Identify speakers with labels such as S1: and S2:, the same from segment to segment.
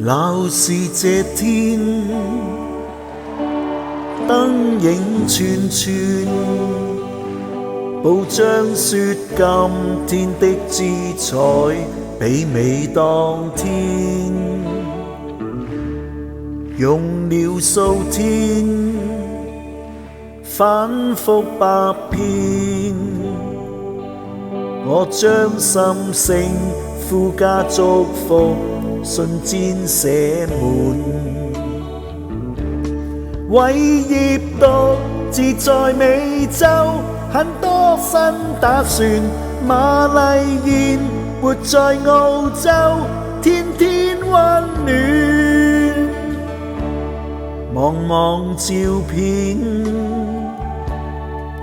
S1: 鬧是這天，燈影串串，報章說今天的姿彩媲美當天，用了數天，反覆百遍，我將心聲附加祝福信笺寫滿，偉業獨自在美洲，很多新打算。瑪麗燕活在澳洲，天天溫暖。望望照片，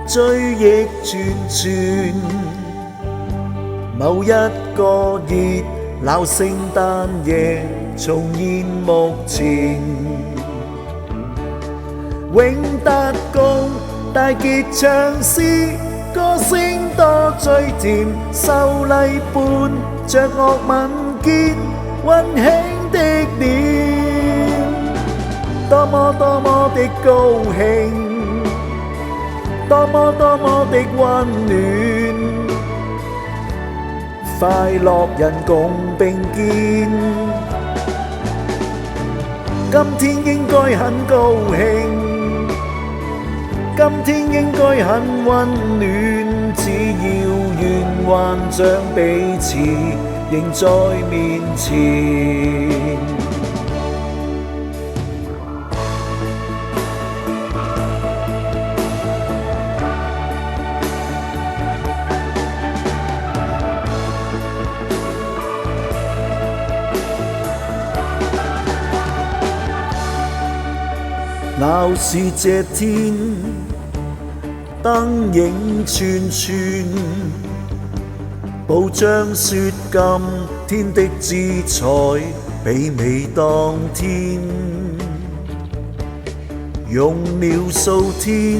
S1: 追憶轉轉，某一個熱鬧聖誕夜重現目前，永達共大傑唱詩，歌聲多最甜，秀麗伴着樂文件，溫馨的臉，多麼多麼的高興，多麼多麼的溫暖。快樂人共並肩，今天應該很高興，今天應該很溫暖，只要願幻想彼此仍在面前。鬧是這天，燈影串串，報章說今天的姿彩媲美當天，用了數天，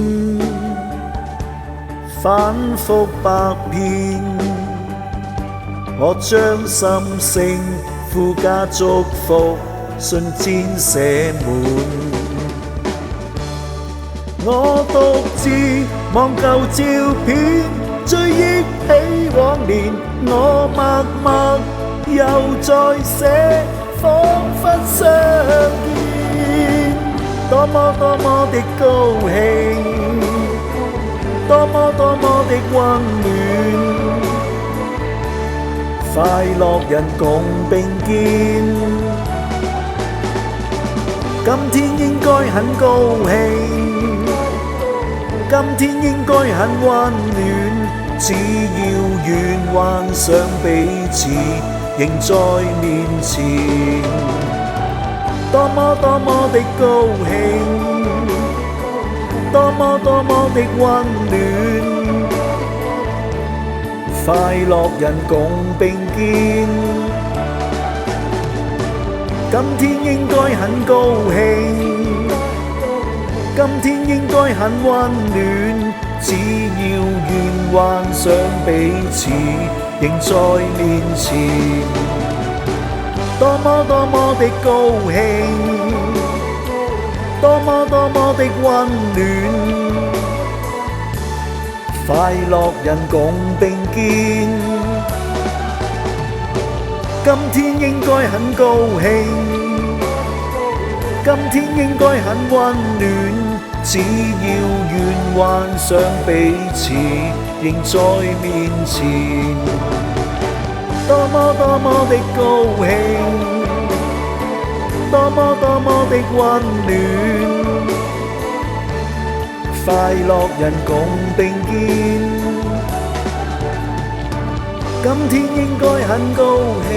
S1: 反覆百遍，我將心聲附加祝福信笺寫滿。我獨自望舊照片，追憶起往年，我默默又再寫，彷彿相見。多麼多麼的高興，多麼多麼的溫暖，快樂人共並肩。今天應該很高興，今天應該很溫暖，只要願幻想彼此仍在面前。多麼多麼的高興，多麼多麼的溫暖，快樂人共並肩。今天應該很高興，今天應該很溫暖，只要願幻想彼此仍在面前。多麼多麼的高興，多麼多麼的溫暖，快樂人共並肩。今天應該很高興，今天應該很溫暖，只要願幻想彼此仍在面前。多麼多麼的高興，多麼多麼的溫暖，快樂人共並肩。今天應該很高興，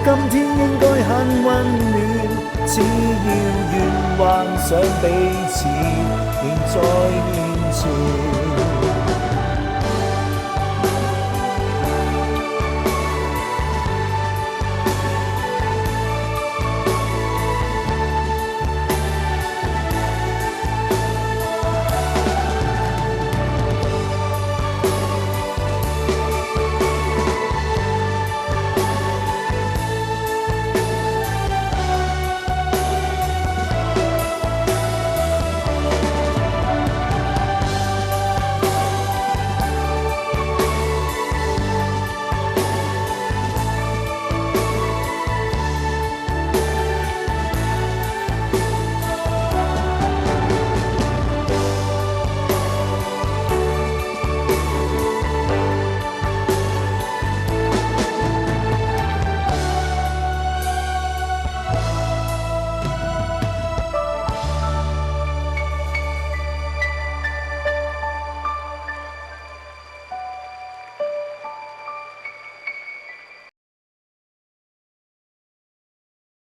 S1: 今天應該很溫暖，只要願幻想彼此